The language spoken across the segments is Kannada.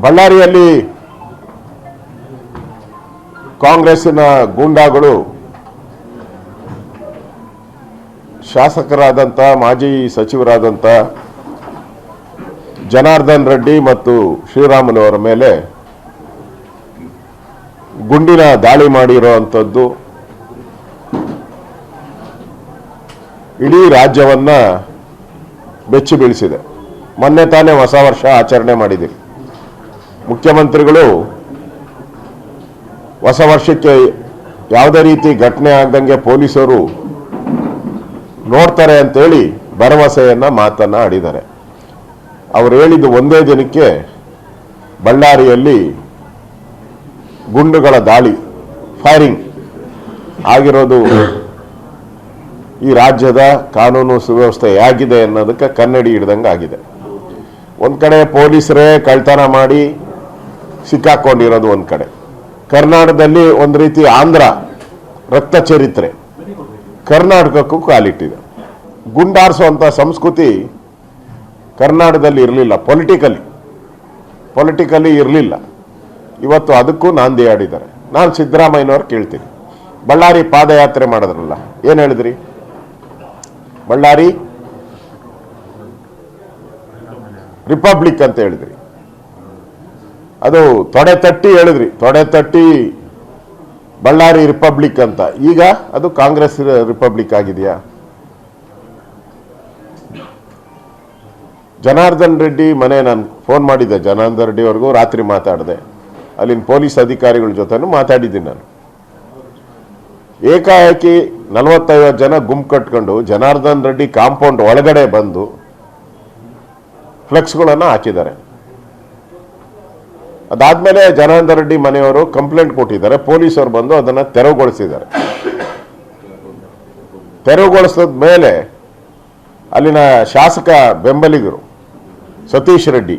ಬಳ್ಳಾರಿಯಲ್ಲಿ ಕಾಂಗ್ರೆಸ್ಸಿನ ಗೂಂಡಾಗಳು ಶಾಸಕರಾದಂಥ ಮಾಜಿ ಸಚಿವರಾದಂಥ ಜನಾರ್ದನ್ ರೆಡ್ಡಿ ಮತ್ತು ಶ್ರೀರಾಮುಲು ಅವರ ಮೇಲೆ ಗುಂಡಿನ ದಾಳಿ ಮಾಡಿರುವಂಥದ್ದು ಇಡೀ ರಾಜ್ಯವನ್ನ ಬೆಚ್ಚಿ ಬೀಳಿಸಿದೆ. ಮೊನ್ನೆ ತಾನೇ ಹೊಸ ವರ್ಷ ಆಚರಣೆ ಮಾಡಿದ್ದೀವಿ. ಮುಖ್ಯಮಂತ್ರಿಗಳು ಹೊಸ ವರ್ಷಕ್ಕೆ ಯಾವುದೇ ರೀತಿ ಘಟನೆ ಆಗದಂಗೆ ಪೊಲೀಸರು ನೋಡ್ತಾರೆ ಅಂತೇಳಿ ಮಾತನ್ನ ಆಡಿದ್ದಾರೆ. ಅವರು ಹೇಳಿದ್ದು ಒಂದೇ ದಿನಕ್ಕೆ ಬಳ್ಳಾರಿಯಲ್ಲಿ ಗುಂಡುಗಳ ದಾಳಿ ಫೈರಿಂಗ್ ಆಗಿರೋದು ಈ ರಾಜ್ಯದ ಕಾನೂನು ಸುವ್ಯವಸ್ಥೆ ಹೇಗಿದೆ ಅನ್ನೋದಕ್ಕೆ ಕನ್ನಡಿ ಹಿಡ್ದಂಗೆ ಆಗಿದೆ. ಒಂದು ಕಡೆ ಪೊಲೀಸರೇ ಕಳ್ತನ ಮಾಡಿ ಸಿಕ್ಕಾಕೊಂಡಿರೋದು, ಒಂದು ಕಡೆ ಕರ್ನಾಟಕದಲ್ಲಿ ಒಂದು ರೀತಿ ಆಂಧ್ರ ರಕ್ತ ಚರಿತ್ರೆ ಕರ್ನಾಟಕಕ್ಕೂ ಕಾಲಿಟ್ಟಿದೆ. ಗುಂಡಾರಿಸುವಂಥ ಸಂಸ್ಕೃತಿ ಕರ್ನಾಟಕದಲ್ಲಿ ಇರಲಿಲ್ಲ, ಪೊಲಿಟಿಕಲಿ ಇರಲಿಲ್ಲ. ಇವತ್ತು ಅದಕ್ಕೂ ನಾಂದಿ ಆಡಿದ್ದಾರೆ. ನಾನು ಸಿದ್ದರಾಮಯ್ಯನವ್ರು ಕೇಳ್ತೀನಿ, ಬಳ್ಳಾರಿ ಪಾದಯಾತ್ರೆ ಮಾಡಿದ್ರಲ್ಲ, ಏನು ಹೇಳಿದ್ರಿ? ಬಳ್ಳಾರಿ ರಿಪಬ್ಲಿಕ್ ಅಂತ ಹೇಳಿದ್ರಿ, ಅದು ತೊಡೆ ತಟ್ಟಿ ಹೇಳಿದ್ರಿ, ತೊಡೆ ತಟ್ಟಿ ಬಳ್ಳಾರಿ ರಿಪಬ್ಲಿಕ್ ಅಂತ. ಈಗ ಅದು ಕಾಂಗ್ರೆಸ್ ರಿಪಬ್ಲಿಕ್ ಆಗಿದೆಯಾ? ಜನಾರ್ದನ್ ರೆಡ್ಡಿ ಮನೆ ನಾನು ಫೋನ್ ಮಾಡಿದ್ದೆ, ಜನಾರ್ದನ್ ರೆಡ್ಡಿ ಅವ್ರಿಗೂ ರಾತ್ರಿ ಮಾತಾಡಿದೆ, ಅಲ್ಲಿನ ಪೊಲೀಸ್ ಅಧಿಕಾರಿಗಳ ಜೊತೆನೂ ಮಾತಾಡಿದ್ದೀನಿ ನಾನು. ಏಕಾಏಕಿ 40-50 ಜನ ಗುಂಪು ಕಟ್ಕೊಂಡು ಜನಾರ್ದನ್ ರೆಡ್ಡಿ ಕಾಂಪೌಂಡ್ ಒಳಗಡೆ ಬಂದು ಫ್ಲೆಕ್ಸ್ಗಳನ್ನು ಹಾಕಿದ್ದಾರೆ. ಅದಾದ್ಮೇಲೆ ಜನಾರ್ದನ್ ರೆಡ್ಡಿ ಮನೆಯವರು ಕಂಪ್ಲೇಂಟ್ ಕೊಟ್ಟಿದ್ದಾರೆ, ಪೊಲೀಸರು ಬಂದು ಅದನ್ನು ತೆರವುಗೊಳಿಸಿದ್ದಾರೆ. ತೆರವುಗೊಳಿಸಿದ ಮೇಲೆ ಅಲ್ಲಿನ ಶಾಸಕ ಬೆಂಬಲಿಗರು ಸತೀಶ್ ರೆಡ್ಡಿ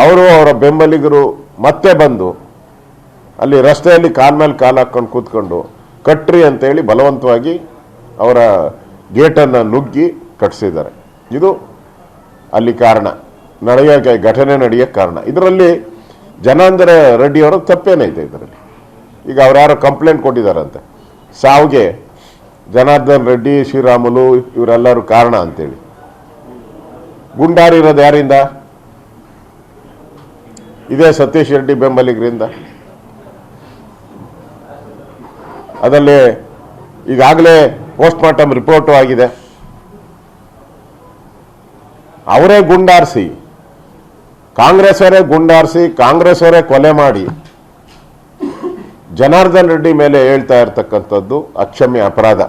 ಅವರು ಅವರ ಬೆಂಬಲಿಗರು ಮತ್ತೆ ಬಂದು ಅಲ್ಲಿ ರಸ್ತೆಯಲ್ಲಿ ಕಾಲ್ ಮೇಲೆ ಕಾಲು ಹಾಕೊಂಡು ಕೂತ್ಕೊಂಡು ಕಟ್ರಿ ಅಂತೇಳಿ ಬಲವಂತವಾಗಿ ಅವರ ಗೇಟನ್ನು ನುಗ್ಗಿ ಕಟ್ಟಿಸಿದ್ದಾರೆ. ಇದು ಅಲ್ಲಿ ಕಾರಣ, ಘಟನೆ ನಡೆಯೋಕ್ಕೆ ಕಾರಣ. ಇದರಲ್ಲಿ ಜನಾರ್ದನ್ ರೆಡ್ಡಿ ಅವರ ತಪ್ಪೇನೈತೆ ಇದರಲ್ಲಿ? ಈಗ ಅವ್ರು ಯಾರೋ ಕಂಪ್ಲೇಂಟ್ ಕೊಟ್ಟಿದ್ದಾರಂತೆ, ಸಾವಿಗೆ ಜನಾರ್ದನ್ ರೆಡ್ಡಿ ಶ್ರೀರಾಮುಲು ಇವರೆಲ್ಲರೂ ಕಾರಣ ಅಂತೇಳಿ. ಗುಂಡಾರಿರೋದು ಯಾರಿಂದ? ಇದೇ ಸತೀಶ್ ರೆಡ್ಡಿ ಬೆಂಬಲಿಗರಿಂದ. ಅದರಲ್ಲಿ ಈಗಾಗಲೇ ಪೋಸ್ಟ್ ಮಾರ್ಟಮ್ ರಿಪೋರ್ಟು ಆಗಿದೆ. ಅವರೇ ಗುಂಡಾರಿಸಿ, ಕಾಂಗ್ರೆಸ್ ಅವರೇ ಕೊಲೆ ಮಾಡಿ ಜನಾರ್ದನ್ ರೆಡ್ಡಿ ಮೇಲೆ ಹೇಳ್ತಾ ಇರ್ತಕ್ಕಂಥದ್ದು ಅಕ್ಷಮ್ಯ ಅಪರಾಧ.